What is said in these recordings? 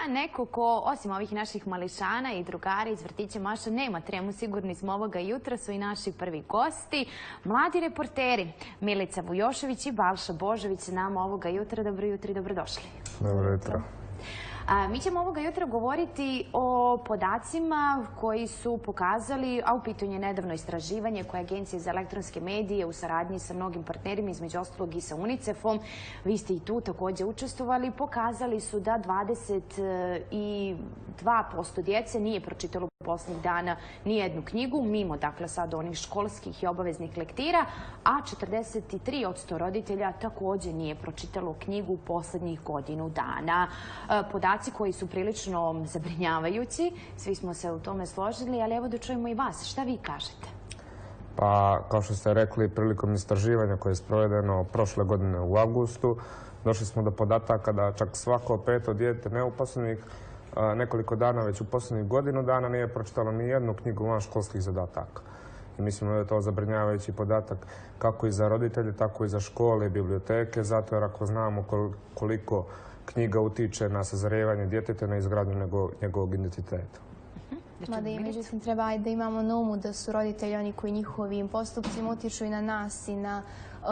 neko ko, osim ovih naših mališana i drugara iz vrtića Maša, nema tremu, sigurni smo ovoga jutra, su i naši prvi gosti, mladi reporteri Milica Vujošević i Balša Božović s nama ovoga jutra. Dobro jutro i dobrodošli. Dobro jutro. Mi ćemo ovoga jutra govoriti o podacima koji su pokazali, a u pitanju je nedavno istraživanje koje Agencija za elektronske medije u saradnji sa mnogim partnerima, između ostalog i sa UNICEF-om, vi ste i tu također učestvovali, pokazali su da 22% djece nije pročitalo posljednjih dana nijednu knjigu, mimo dakle sad onih školskih i obaveznih lektira, a 43% roditelja također nije pročitalo knjigu u posljednjih godinu dana. Podaci koji su prilično zabrinjavajući, svi smo se u tome složili, ali evo da čujemo i vas. Šta vi kažete? Pa, kao što ste rekli, prilikom istraživanja koje je sprovedeno prošle godine u avgustu, došli smo do podataka da čak svako peto dijete, ne u posljednjih nekoliko dana, već u posljednjih godinu dana nije pročitalo ni jednu knjigu van školskih zadataka. I mislimo da je to zabrinjavajući podatak kako i za roditelje, tako i za škole i biblioteke, zato jer ako znamo koliko knjiga utiče na sazrijevanje djeteta, na izgradnju njegovog identiteta. Mada i međutim treba da imamo na umu da su roditelji oni koji njihovim postupcima utiču i na nas i na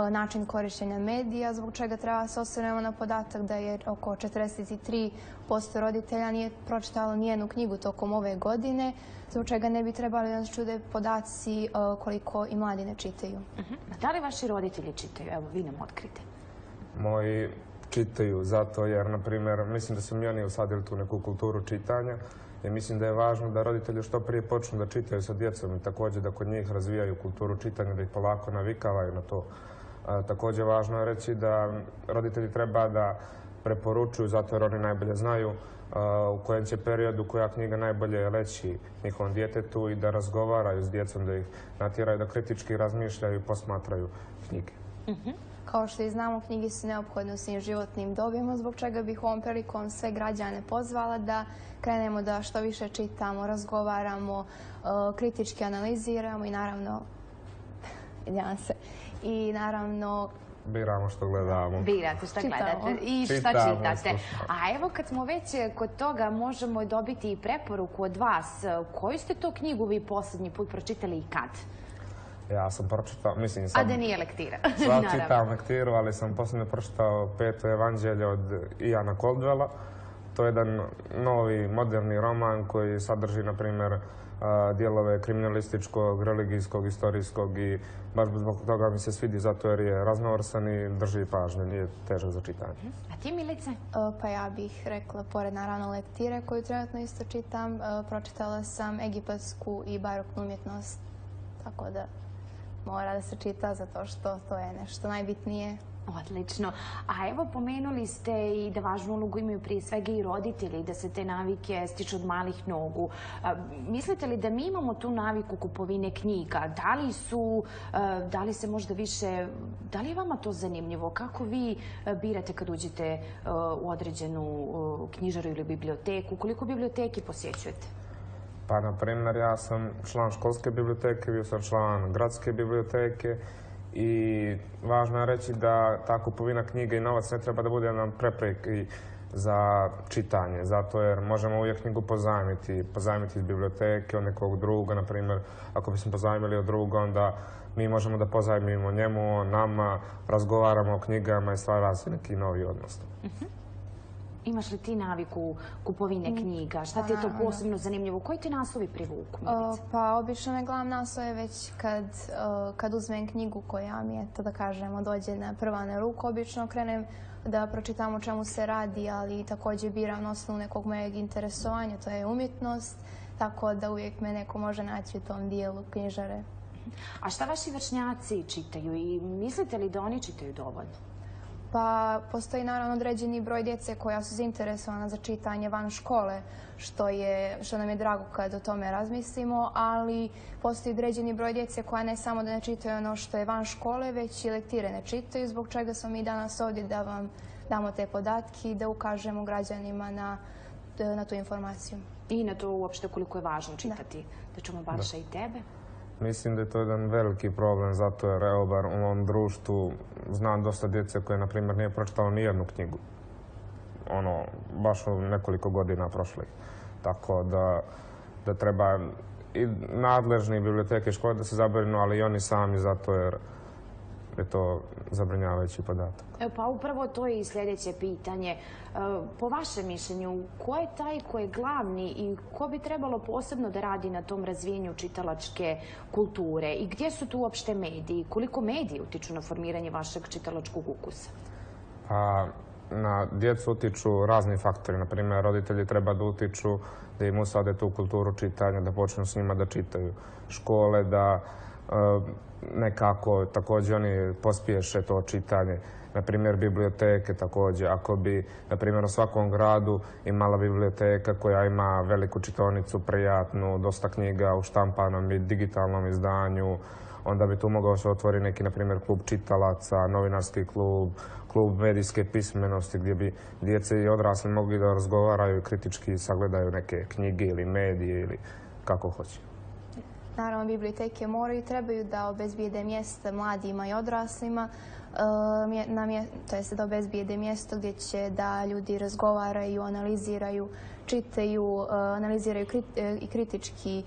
način korištenja medija, zbog čega treba se osvrnemo na podatak da je oko 43% roditelja nije pročitalo nijednu knjigu tokom ove godine, zbog čega ne bi trebali da nas čude podaci koliko i mladi ne čitaju. Da li vaši roditelji čitaju? Evo, vi nam otkrite. Moji čitaju zato jer, na primjer, mislim da su mi oni usadili tu neku kulturu čitanja i mislim da je važno da roditelji što prije počnu da čitaju sa djecom i također da kod njih razvijaju kulturu čitanja, da ih polako navikavaju na to. Također važno je reći da roditelji treba da preporučuju, zato jer oni najbolje znaju u kojem će periodu koja knjiga najbolje leći njihovom djetetu i da razgovaraju s djecom, da ih natjeraju da kritički razmišljaju i posmatraju knjige. Kao što i znamo, knjige su neophodne u svim životnim dobima, zbog čega bih ovom prilikom sve građane pozvala da krenemo da što više čitamo, razgovaramo, kritički analiziramo i naravno biramo što gledamo. Birate što gledate i šta čitate. A evo kad smo već kod toga, možemo dobiti i preporuku od vas. Koju ste to knjigu vi posljednji put pročitali i kad? Ja sam pročitao, mislim... A da nije lektira. Sad čitam lektiru, ali sam posljedno pročitao Peto evanđelje od Iana Caldwella. To je jedan novi, moderni roman koji sadrži, na primjer, dijelove kriminalističkog, religijskog, istorijskog i baš zbog toga mi se svidi zato jer je raznovrsan i drži pažnju, nije težak za čitanje. A ti, Milice? Pa ja bih rekla, pored naravno lektire koju trenutno isto čitam, pročitala sam egipatsku i baroknu umjetnost, tako da mora da se čita zato što to je nešto najbitnije. Odlično. A evo pomenuli ste i da važnu ulogu imaju prije svega i roditelji, da se te navike stiču od malih nogu. Mislite li da mi imamo tu naviku kupovine knjiga? Da li se možda više, da li je vama to zanimljivo? Kako vi birate kad uđete u određenu knjižaru ili biblioteku? Koliko biblioteki posjećujete? Pa, na primjer, ja sam član školske biblioteke, bio sam član gradske biblioteke i važno je reći da ta kupovina knjiga i novac ne treba da bude nam preprek za čitanje, zato jer možemo uvijek knjigu pozajmiti iz biblioteke, od nekog druga, na primjer, ako bismo pozajmili od druga, onda mi možemo da pozajmimo njemu, on nama, razgovaramo o knjigama i stvara se neki novi odnos. Imaš li ti naviku kupovine knjiga? Šta ti je to posebno zanimljivo? Koji ti naslovi privuku, Milice? Pa obično ne gledam naslove već kad uzmem knjigu koja mi je, to da kažemo, dođe na prva na ruku. Obično krenem da pročitam o čemu se radi, ali također biram na osnovu nekog mojeg interesovanja, to je umjetnost, tako da uvijek me neko može naći u tom dijelu knjižare. A šta vaši vršnjaci čitaju i mislite li da oni čitaju dovoljno? Pa postoji naravno određeni broj djece koja su zainteresovana za čitanje van škole, što nam je drago kad o tome razmislimo, ali postoji određeni broj djece koja ne samo da ne čitaju ono što je van škole, već i lektire ne čitaju, zbog čega smo mi danas ovdje da vam damo te podatke i da ukažemo građanima na tu informaciju. I na to uopšte koliko je važno čitati. Da čujemo Balša i tebe. Mislim da je to jedan veliki problem, zato jer evo bar u mom društvu znam dosta djece koje, na primjer, nije pročitalo nijednu knjigu. baš u nekoliko godina prošlih. Tako da treba i nadležni biblioteke i škole da se zabrinu, ali i oni sami zato jer je to zabrinjavajući podatak. Pa upravo to je i sljedeće pitanje. Po vašem mišljenju, ko je taj ko je glavni i ko bi trebalo posebno da radi na tom razvijenju čitalačke kulture? I gdje su tu uopšte mediji? Koliko mediji utiču na formiranje vašeg čitalačkog ukusa? Na djecu utiču razni faktori. Naprimjer, roditelji treba da utiču, da im usade tu kulturu čitanja, da počnu s njima da čitaju. Škole da nekako također oni pospješe to čitanje. Naprimjer, biblioteke također. Ako bi, naprimjer, u svakom gradu imala biblioteka koja ima veliku čitaonicu, prijatnu, dosta knjiga u štampanom i digitalnom izdanju, onda bi tu mogao se otvoriti neki, naprimjer, klub čitalaca, novinarski klub, klub medijske pismenosti gdje bi djece i odrasli mogli da razgovaraju i kritički sagledaju neke knjige ili medije ili kako hoće. Naravno, biblioteke moraju i trebaju da obezbijede mjesta mladima i odraslima, to jest da obezbijede mjesto gdje će da ljudi razgovaraju, analiziraju, čitaju, analiziraju i kritički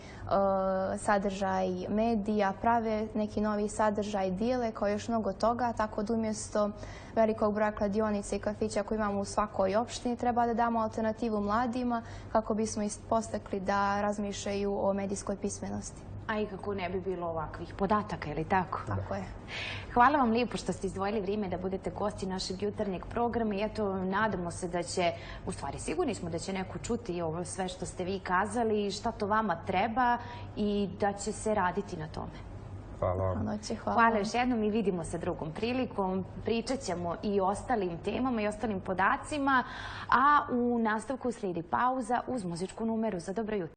sadržaj medija, prave neki novi sadržaj, dijele kao još mnogo toga, tako da umjesto velikog broja kladionica i kafića koji imamo u svakoj opštini treba da damo alternativu mladima kako bismo ih postakli da razmišljaju o medijskoj pismenosti. A i kako ne bi bilo ovakvih podataka, ili tako? Tako je. Hvala vam lijepo što ste izdvojili vrijeme da budete gosti našeg jutarnjeg programa i eto, nadamo se da će, u stvari sigurni smo da će neko čuti ovo sve što ste vi kazali, šta to vama treba i da će se raditi na tome. Hvala vam. Hvala još jednom i vidimo se drugom prilikom. Pričat ćemo i o ostalim temama i ostalim podacima, a u nastavku slijedi pauza uz muzičku numeru za dobro jutro.